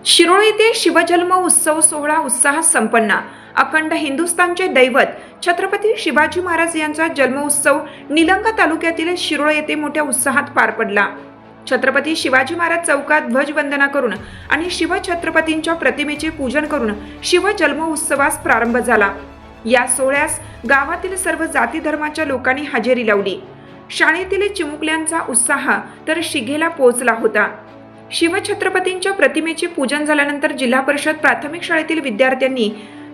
शिरोळ येथे शिवजन्म उत्सव सोहळा उत्साहात संपन्न। अखंड हिंदुस्थानचे दैवत छत्रपती शिवाजी महाराज यांचा जन्मोत्सव निलंगा तालुक्यातील शिरोळ येथे मोठ्या उत्साहात पार पडला। छत्रपती शिवाजी महाराज चौकात ध्वजवंदना करून आणि शिवछत्रपतींच्या प्रतिमेचे पूजन करून शिवजन्म उत्सवास प्रारंभ झाला। या सोहळ्यास गावातील सर्व जाती धर्माच्या लोकांनी हजेरी लावली। शाळेतील चिमुकल्यांचा उत्साह तर शिगेला पोहोचला होता। शिवछत्रपतींच्या प्रतिमेचे पूजन झाल्यानंतर जिल्हा परिषद प्राथमिक शाळेतील विद्यार्थ्यांनी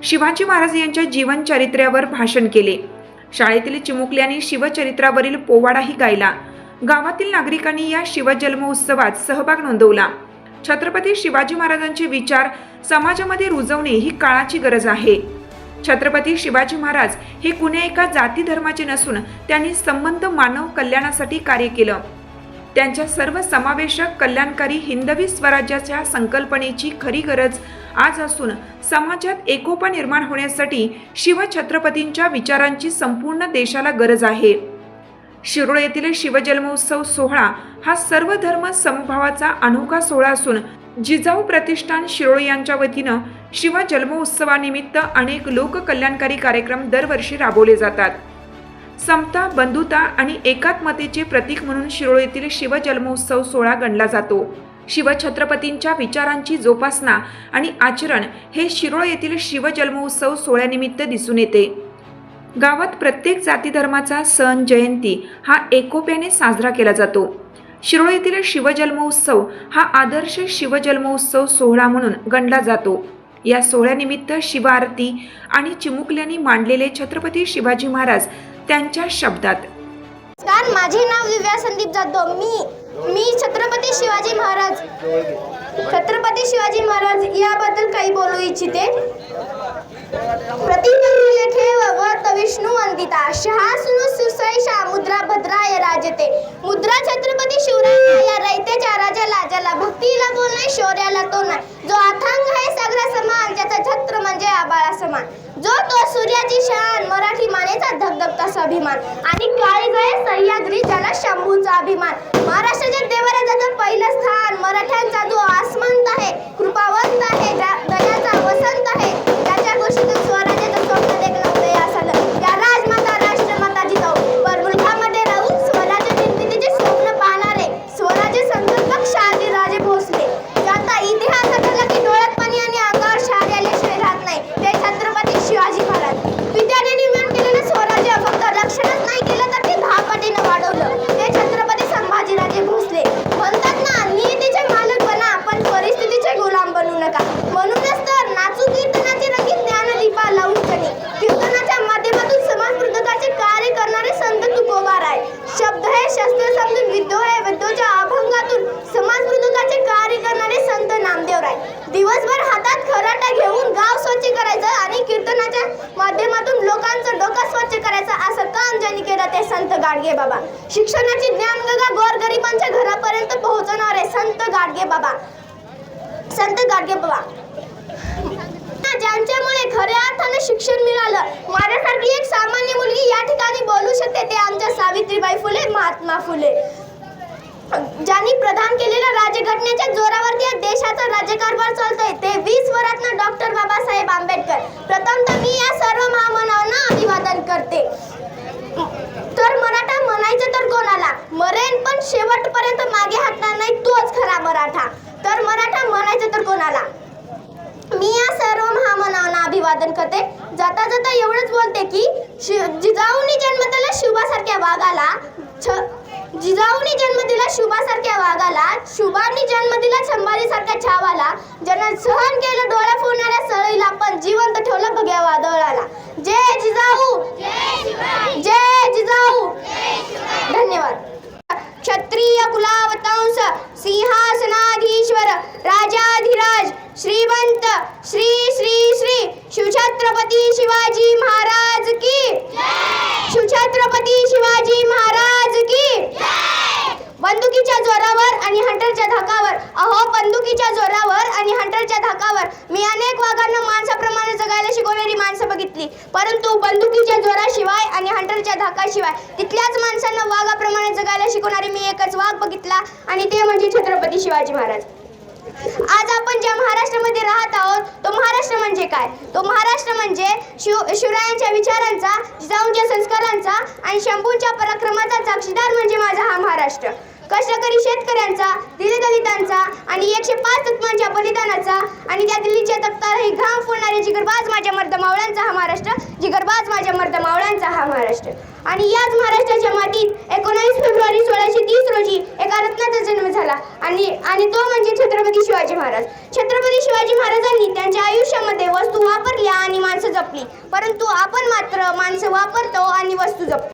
शिवाजी महाराज यांच्या जीवन चरित्र्यावर भाषण केले। शाळेतील चिमुकल्यांनी शिवचरित्रावरील पोवाडाही गायला। गावातील नागरिकांनी या शिवजन्म उत्सवात सहभाग नोंदवला। छत्रपती शिवाजी महाराजांचे विचार समाजामध्ये रुजवणे ही काळाची गरज आहे। छत्रपती शिवाजी महाराज हे कुण्या एका जाती धर्माचे नसून त्यांनी संबंध मानव कल्याणासाठी कार्य केलं। त्यांच्या सर्व समावेशक कल्याणकारी हिंदवी स्वराज्याच्या संकल्पनेची खरी गरज आज असून समाजात एकोपा निर्माण होण्यासाठी शिवछत्रपतींच्या विचारांची संपूर्ण देशाला गरज आहे। शिरोळ येथील शिवजन्मोत्सव सोहळा हा सर्व धर्म समभावाचा अनोखा सोहळा असून जिजाऊ प्रतिष्ठान शिरोळ यांच्या वतीनं शिवजन्मोत्सवानिमित्त अनेक लोककल्याणकारी कार्यक्रम दरवर्षी राबवले जातात। समता, बंधुता आणि एकात्मतेचे प्रतीक म्हणून शिरोळ येथील शिवजन्मोत्सव सोहळा गणला जातो। शिवछत्रपतींच्या विचारांची जोपासना आणि आचरण हे शिरोळ येथील शिवजन्मोत्सव सोहळ्यानिमित्त दिसून येते। गावात प्रत्येक जाती धर्माचा सण जयंती हा एकोप्याने साजरा केला जातो। शिरोळ येथील शिवजन्मोत्सव हा आदर्श शिवजन्मोत्सव सोहळा म्हणून गणला जातो। या सोहळ्यानिमित्त शिवआरती आणि चिमुकल्यांनी मांडलेले छत्रपती शिवाजी महाराज त्यांच्या शब्दात। नमस्कार, माझे नाव दिव्या संदीप जाधव। मी छत्रपती शिवाजी महाराज याबद्दल काही बोलू इच्छिते। प्रतिलेखे व विष्णू वंदिता शहासुनु सुसैषा मुद्रा भद्राय राजते। मुद्रा छत्रपती शिवराय या रयतेच्या राजाला, ज्याला भक्तीला बोल नाही, शौर्याला तो नाही, जो अथांग आहे सागरा समान, ज्याचा छत्र म्हणजे आबाळा समान, जो तो सूर्याची शान, मराठी मानेचा धगधगता स्वाभिमान, आणि काळीज सह्याद्री ज्याला शंभूचा अभिमान। महाराष्ट्राच्या देवराजाचं पहिलं स्थान, मराठ्यांचा जो आसमंत आहे, कृपावंत आहे, दयाचा वसंत आहे, त्याच्या गोष्टीतून स्वराज्याचं स्वप्न देखणं उदय झालं। त्या राजमाता राष्ट्रमाता जिजाऊ परमुलुखामध्ये राहून स्वराज्य निर्मितीचे स्वप्न पाहणारे स्वराज्य संकल्पक शहाजी राजे भोसले, ज्यांचा इतिहास आठवला की डोळ्यात पाणी आणि अंगावर शहारे आल्याशिवाय राहत नाही, ते छत्रपती शिवाजी महाराज। विद्याने निर्माण केलेलं स्वराज्य फक्त रक्षणच नाही केलं तर ते 10 पटीनं वाढवलं, ते छत्रपती संभाजीराजे भोसले। म्हणतात ना, नियतीचे मालक बना पण परिस्थितीचे गुलाम बनू नका। म्हणूनच तर नाचू कीर्तनाचे रंगीत ज्ञानदीपा लावून कणी कीर्तनाच्या माध्यमातून समाजप्रबोधनाचे कार्य करणारे संत तुकोबाराय। शब्द हे शस्त्र समजून विद्यो हे विद्योच्या अभंगातून समाजप्रबोधनाचे कार्य करणारे संत नामदेवराय। दिवसभर हातात खराटा घेऊन गाव स्वच्छ करायचं आणि कीर्तनाच्या माध्यमातून लोकांचं डोकं स्वच्छ करायचं, असं काम ज्यांनी केलं ते संत गाडगे बाबा। शिक्षणाची ज्ञानगंगा गोरगरिबांच्या घरापर्यंत पोहोचवणारे संत गाडगे बाबा। ज्यांच्यामुळे खऱ्या अर्थाने शिक्षण मिळालं, माझ्यासारखी एक सामान्य मुलगी या ठिकाणी बोलू शकते, ते आमच्या सावित्रीबाई फुले, महात्मा फुले, ज्यांनी प्रदान केलेल्या राज्यघटनेच्या जोरावरती या देशाचा राज्यकारभार चालतोय, ते 20 वरातनं डॉक्टर बाबासाहेब आंबेडकर। प्रथमतः मी या सर्व महामानवांना अभिवादन करते। तर मराठा म्हणायचं तर कोणाला, मरेन पण शेवटपर्यंत मागे हटणार नाही, तोच खरा मराठा। तर मराठा म्हणायचं तर कोणाला, मी या सर्व महामानवांना अभिवादन करते। जाता जाता एवढंच बोलते की जिजाऊनी जन्म दिला शुभासारख्या वाघाला, शुभांनी जन्म दिला संभाजीसारख्या छावाला, ज्यानं सहन केलं डोळा फोडणाऱ्या सळईला पण जिवंत ठेवलं भगव्या वादळाला। जय जिजाऊ, जय जिजाऊ, धन्यवाद। क्षत्रिय कुलावतंस सिंहासनाधीश्वर राजाधिराज श्रीमंत श्री श्री श्री शिवछत्रपती शिवाजी महाराज की, शिवछत्रपती शिवाजी महाराज की। बंदुकीच्या जोरावर आणि हंटरच्या धाकावर, अहो बंदुकीच्या जोरावर आणि हंटरच्या धाकावर मी अनेक वाघांना माणसाप्रमाणे जगायला शिकवणारी माणसं बघितली, परंतु बंदुकीच्या जोराशिवाय आणि हंटरच्या धाकाशिवाय तिथल्याच माणसांना वाघाप्रमाणे जगायला शिकवणारी मी एकच वाघ बघितला, आणि ते म्हणजे छत्रपती शिवाजी महाराज। आज आपण ज्या महाराष्ट्रामध्ये राहत आहोत तो महाराष्ट्र म्हणजे काय? तो महाराष्ट्र म्हणजे शिवरायांच्या विचारांचा, जिजाऊंच्या संस्कारांचा आणि शंभूंच्या पराक्रमाचा साक्षीदार म्हणजे माझा हा महाराष्ट्र. कष्टकरी शेतकऱ्यांचा, दलितांचा आणि 105 तत्वांच्या बलिदानाचा आणि त्या दिल्लीच्या तख्तालाही घाम फोडणारे जिगरबाज माझ्या मर्द मावळ्यांचा हा महाराष्ट्र, जिगरबाज माझ्या मर्द मावळ्यांचा हा महाराष्ट्र. आणि याच महाराष्ट्राच्या मातीत 19 फेब्रुवारी 1630 रोजी एका रत्नाचा जन्म झाला आणि तो म्हणजे छत्रपती शिवाजी महाराज. छत्रपती शिवाजी महाराजांनी त्यांच्या आयुष्यामध्ये वस्तू वापरल्या आणि माणसं जपली, परंतु आपण मात्र माणसं वापरतो आणि वस्तू जपतो.